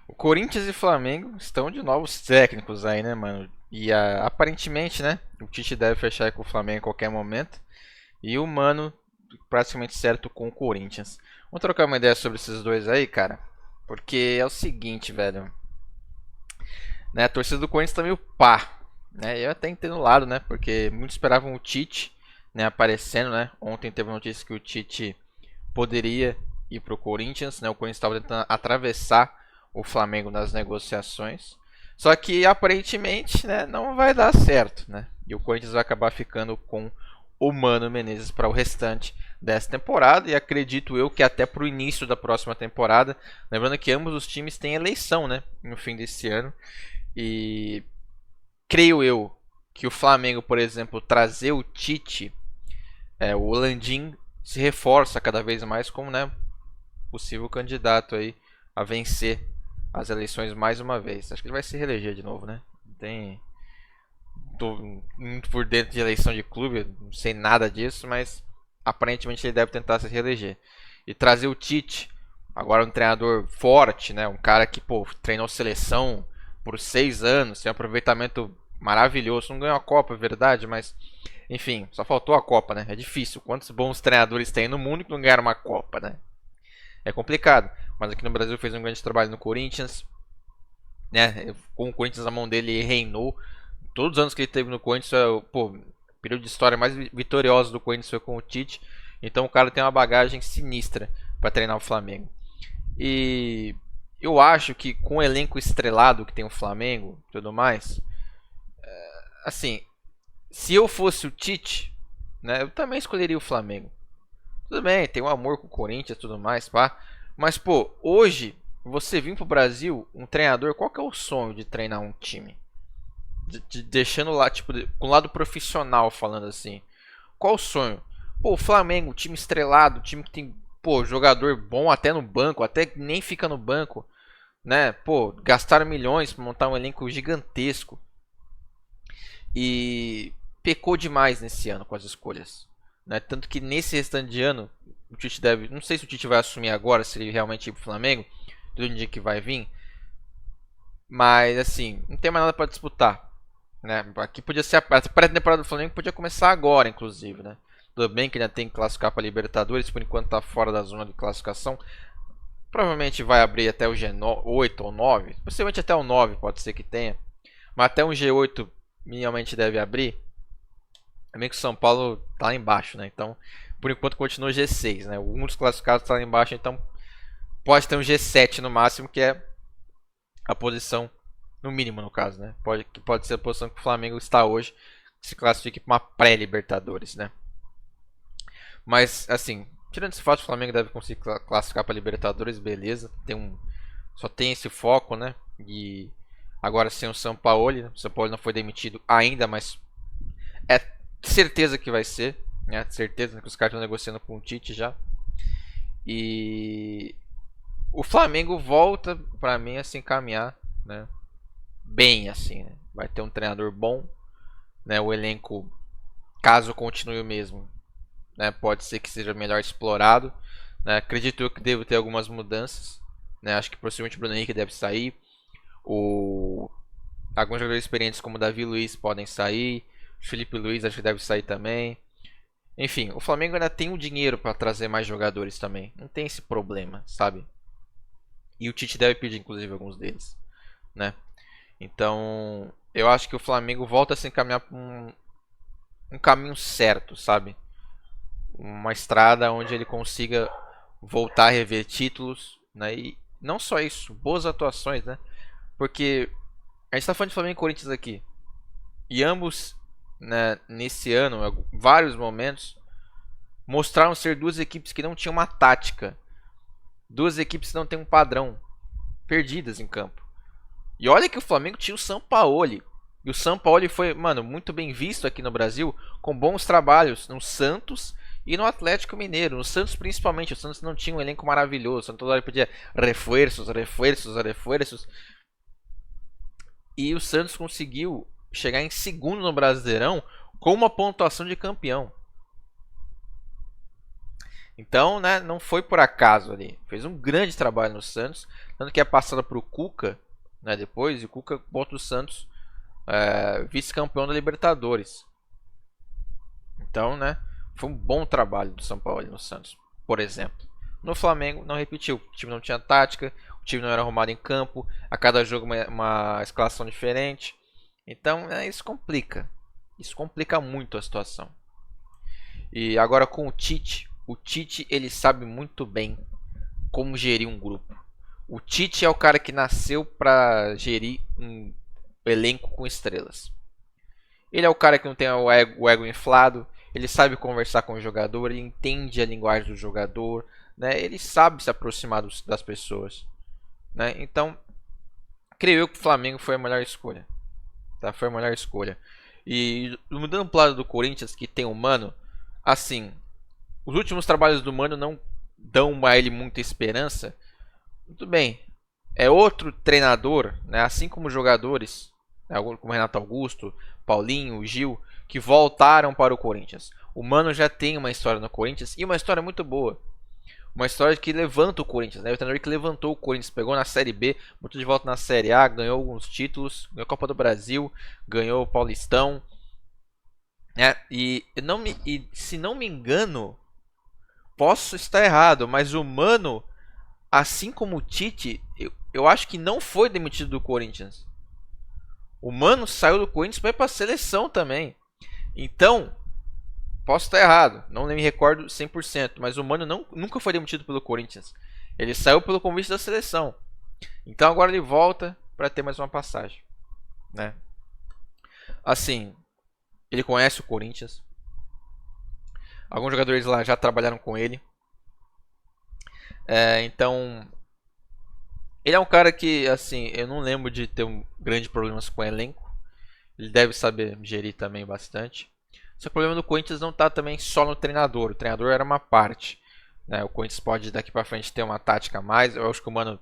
O Corinthians e Flamengo estão de novos técnicos aí, né, mano? E aparentemente, né? O Tite deve fechar com o Flamengo em qualquer momento. E o Mano praticamente certo com o Corinthians. Vamos trocar uma ideia sobre esses dois aí, cara. Porque é o seguinte, velho. Né, a torcida do Corinthians tá meio pá. Né? Eu até entendo o lado, né? Porque muitos esperavam o Tite, né, aparecendo, né? Ontem teve notícia que o Tite poderia ir pro Corinthians, né? O Corinthians estava tentando atravessar o Flamengo nas negociações. Só que aparentemente, né, não vai dar certo, né? E o Corinthians vai acabar ficando com o Mano Menezes para o restante dessa temporada e acredito eu que até para o início da próxima temporada. Lembrando que ambos os times têm eleição, né, no fim desse ano. E creio eu que o Flamengo, por exemplo, trazer o Tite, o Landim se reforça cada vez mais como, né, possível candidato aí a vencer as eleições mais uma vez. Acho que ele vai se reeleger de novo, né? Não tem, tô muito por dentro de eleição de clube, não sei nada disso, mas aparentemente ele deve tentar se reeleger. E trazer o Tite, agora um treinador forte, né? Um cara que, pô, treinou seleção por 6 anos, tem um aproveitamento maravilhoso. Não ganhou a Copa, é verdade, mas enfim, só faltou a Copa, né? É difícil. Quantos bons treinadores tem no mundo que não ganharam uma Copa, né? É complicado. Mas aqui no Brasil fez um grande trabalho no Corinthians, né? Com o Corinthians na mão dele reinou. Todos os anos que ele teve no Corinthians, pô, o período de história mais vitorioso do Corinthians foi com o Tite. Então o cara tem uma bagagem sinistra para treinar o Flamengo. E eu acho que com o elenco estrelado que tem o Flamengo e tudo mais, assim, se eu fosse o Tite, né, eu também escolheria o Flamengo. Tudo bem, tem um amor com o Corinthians e tudo mais, pá. Mas, pô, hoje, você vir pro Brasil, um treinador, qual que é o sonho de treinar um time? Deixando lá, tipo, com o lado profissional falando assim. Qual o sonho? Pô, o Flamengo, time estrelado, time que tem, pô, jogador bom até no banco, até nem fica no banco, né? Pô, gastaram milhões pra montar um elenco gigantesco. E pecou demais nesse ano com as escolhas. Né? Tanto que nesse restante de ano, o Tite deve. Não sei se o Tite vai assumir agora, se ele realmente ir pro Flamengo, do dia que vai vir. Mas assim, não tem mais nada para disputar. Né? Aqui podia ser a pré-temporada do Flamengo podia começar agora, inclusive. Né? Tudo bem que ainda tem que classificar para Libertadores, por enquanto está fora da zona de classificação. Provavelmente vai abrir até o G8 ou 9. Possivelmente até o 9 pode ser que tenha. Mas até um G8 minimamente deve abrir. Também que o São Paulo tá lá embaixo, né? Então, por enquanto continua G6, né? Um dos classificados tá lá embaixo, então pode ter um G7 no máximo, que é a posição, no mínimo no caso, né? Pode ser a posição que o Flamengo está hoje, que se classifique para uma pré-Libertadores, né? Mas, assim, tirando esse fato, o Flamengo deve conseguir classificar para Libertadores, beleza. Só tem esse foco, né? E agora sem o São Paulo, né? O São Paulo não foi demitido ainda, mas é certeza que vai ser, né? Certeza que os caras estão negociando com o Tite já. E o Flamengo volta para mim a se encaminhar, né? Bem assim, né? Vai ter um treinador bom, né? O elenco, caso continue o mesmo, né? Pode ser que seja melhor explorado, né? Acredito eu que devo ter algumas mudanças, né? Acho que possivelmente o Bruno Henrique deve sair, alguns jogadores experientes como o Davi Luiz podem sair. Felipe Luiz acho que deve sair também. Enfim, o Flamengo ainda tem o dinheiro para trazer mais jogadores também. Não tem esse problema, sabe? E o Tite deve pedir, inclusive, alguns deles, né? Então, eu acho que o Flamengo volta a se encaminhar para um caminho certo, sabe? Uma estrada onde ele consiga voltar a rever títulos, né? E não só isso, boas atuações, né? Porque a gente está falando de Flamengo e Corinthians aqui. E ambos, né, nesse ano, em vários momentos, mostraram ser duas equipes que não tinham uma tática. Duas equipes que não têm um padrão. Perdidas em campo. E olha que o Flamengo tinha o Sampaoli. E o Sampaoli foi, mano, muito bem visto aqui no Brasil, com bons trabalhos no Santos e no Atlético Mineiro. No Santos principalmente, o Santos não tinha um elenco maravilhoso. O Santos toda hora pedia reforços, reforços, reforços. E o Santos conseguiu chegar em segundo no Brasileirão com uma pontuação de campeão. Então, né, não foi por acaso ali. Fez um grande trabalho no Santos, tanto que é passada para o Cuca, né, depois, e o Cuca bota o Santos vice-campeão da Libertadores. Então, né, foi um bom trabalho do São Paulo ali no Santos, por exemplo. No Flamengo, não repetiu. O time não tinha tática, o time não era arrumado em campo, a cada jogo uma escalação diferente. Então, isso complica. Isso complica muito a situação. E agora com o Tite ele sabe muito bem como gerir um grupo. O Tite é o cara que nasceu para gerir um elenco com estrelas. Ele é o cara que não tem o ego inflado, ele sabe conversar com o jogador, ele entende a linguagem do jogador, né? Ele sabe se aproximar das pessoas, né? Então, creio eu que o Flamengo foi a melhor escolha. Tá? Foi a melhor escolha. E mudando para o lado do Corinthians, que tem o Mano, assim, os últimos trabalhos do Mano não dão a ele muita esperança. Muito bem, é outro treinador, né? Assim como jogadores, né? Como Renato Augusto, Paulinho, Gil, que voltaram para o Corinthians. O Mano já tem uma história no Corinthians e uma história muito boa. Uma história que levanta o Corinthians, né? O treinador que levantou o Corinthians, pegou na Série B, botou de volta na Série A, ganhou alguns títulos, ganhou a Copa do Brasil, ganhou o Paulistão, né? E se não me engano, posso estar errado, mas o Mano, assim como o Tite, eu acho que não foi demitido do Corinthians. O Mano saiu do Corinthians para ir para a seleção também. Então, posso estar errado, não me recordo 100%, mas o Mano nunca foi demitido pelo Corinthians. Ele saiu pelo convite da seleção. Então agora ele volta para ter mais uma passagem, né? Assim, ele conhece o Corinthians. Alguns jogadores lá já trabalharam com ele. Então, ele é um cara que, assim, eu não lembro de ter grandes problemas com o elenco. Ele deve saber gerir também bastante. Só que o problema do Corinthians não está também só no treinador. O treinador era uma parte, né? O Corinthians pode daqui para frente ter uma tática a mais. Eu acho que o Mano,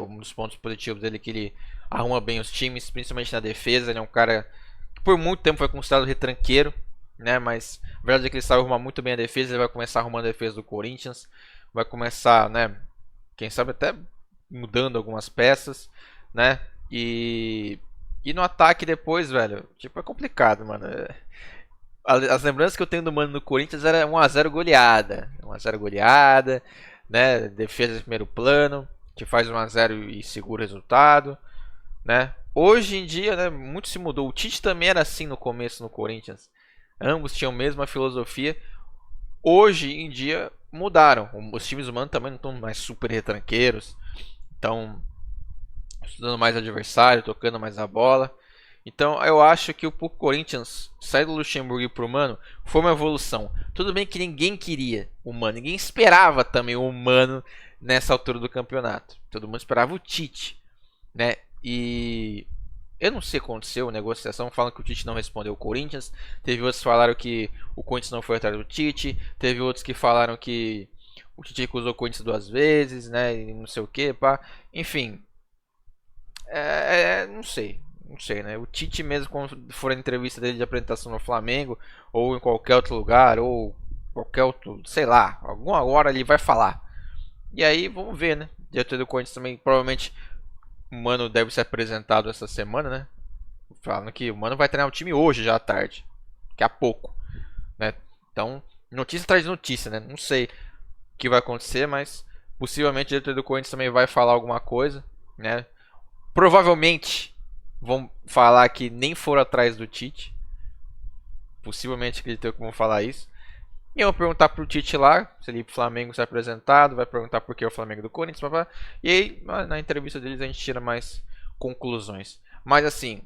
um dos pontos positivos dele é que ele arruma bem os times, principalmente na defesa. Ele é um cara que por muito tempo foi considerado retranqueiro, né? Mas a verdade é que ele sabe arrumar muito bem a defesa. Ele vai começar arrumando a defesa do Corinthians. Vai começar, né? Quem sabe até mudando algumas peças, né? E no ataque depois, velho, tipo, é complicado, mano. As lembranças que eu tenho do Mano no Corinthians era 1x0 goleada. 1x0 goleada, né? Defesa de primeiro plano, que faz 1x0 e segura o resultado, né? Hoje em dia, né, muito se mudou. O Tite também era assim no começo no Corinthians. Ambos tinham a mesma filosofia. Hoje em dia mudaram. Os times humanos também não estão mais super retranqueiros. Estão estudando mais adversário, tocando mais a bola. Então eu acho que o Corinthians sair do Luxemburgo e pro Mano foi uma evolução. Tudo bem que ninguém queria o Mano, ninguém esperava também o Mano nessa altura do campeonato. Todo mundo esperava o Tite, né? E eu não sei o que aconteceu, negociação, falam que o Tite não respondeu o Corinthians. Teve outros que falaram que o Corinthians não foi atrás do Tite. Teve outros que falaram que o Tite recusou o Corinthians 2 vezes, né? E não sei o que, pá. Enfim, não sei. Não sei, né? O Tite mesmo, quando for a entrevista dele de apresentação no Flamengo, ou em qualquer outro lugar, ou qualquer outro, sei lá, alguma hora ele vai falar. E aí, vamos ver, né? O diretor do Corinthians também, provavelmente, o Mano deve ser apresentado essa semana, né? Falando que o Mano vai treinar o time hoje, já à tarde. Daqui a pouco, né? Então, notícia atrás de notícia, né? Não sei o que vai acontecer, mas possivelmente o diretor do Corinthians também vai falar alguma coisa, né? Provavelmente vão falar que nem foram atrás do Tite. Possivelmente acredito que vão falar isso. E eu vou perguntar pro Tite lá, se ele pro Flamengo se apresentado, vai perguntar por que o Flamengo do Corinthians, papá. E aí, na entrevista deles a gente tira mais conclusões. Mas assim,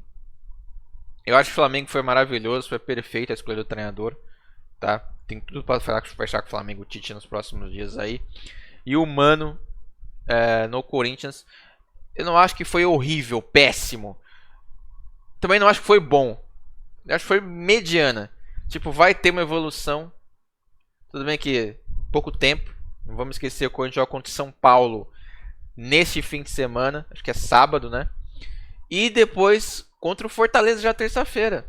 eu acho que o Flamengo foi maravilhoso, foi perfeito a escolha do treinador, tá? Tem tudo para fechar com o Flamengo, o Tite nos próximos dias aí. E o Mano no Corinthians, eu não acho que foi horrível, péssimo. Também não acho que foi bom. Eu acho que foi mediana. Tipo, vai ter uma evolução. Tudo bem que pouco tempo. Não vamos esquecer o Corinthians joga contra São Paulo neste fim de semana. Acho que é sábado, né? E depois contra o Fortaleza já terça-feira.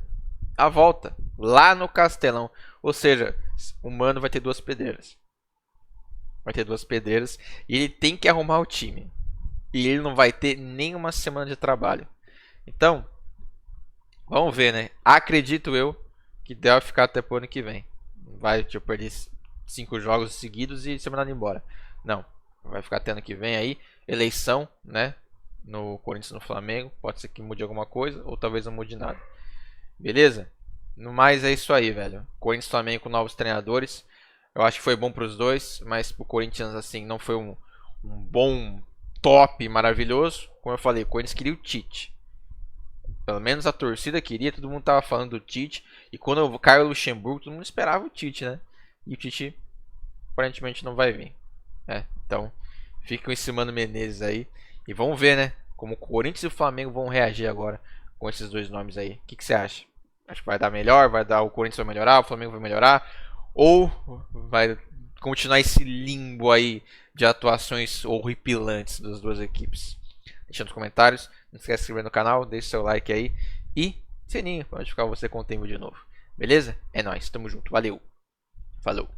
A volta. Lá no Castelão. Ou seja, o Mano vai ter 2 pedreiras. vai ter 2 pedreiras e ele tem que arrumar o time. E ele não vai ter nenhuma semana de trabalho. Então, vamos ver, né? Acredito eu que deve ficar até pro ano que vem. Vai perder 5 jogos seguidos e ser mandado embora. Não, vai ficar até ano que vem aí. Eleição, né? No Corinthians e no Flamengo. Pode ser que mude alguma coisa ou talvez não mude nada. Beleza? No mais é isso aí, velho. Corinthians e Flamengo com novos treinadores. Eu acho que foi bom para os dois, mas pro Corinthians assim não foi um bom top maravilhoso. Como eu falei, o Corinthians queria o Tite. Pelo menos a torcida queria, todo mundo tava falando do Tite. E quando caiu o Luxemburgo, todo mundo esperava o Tite, né? E o Tite aparentemente não vai vir. Então, fica com esse Mano Menezes aí. E vamos ver, né? Como o Corinthians e o Flamengo vão reagir agora com esses dois nomes aí. O que você acha? Acho que vai dar melhor? Vai dar, o Corinthians vai melhorar? O Flamengo vai melhorar? Ou vai continuar esse limbo aí de atuações horripilantes das duas equipes? Deixa nos comentários. Não esquece de se inscrever no canal, deixe seu like aí. E sininho para notificar você quando tem vídeo novo. Beleza? É nóis, tamo junto. Valeu. Falou.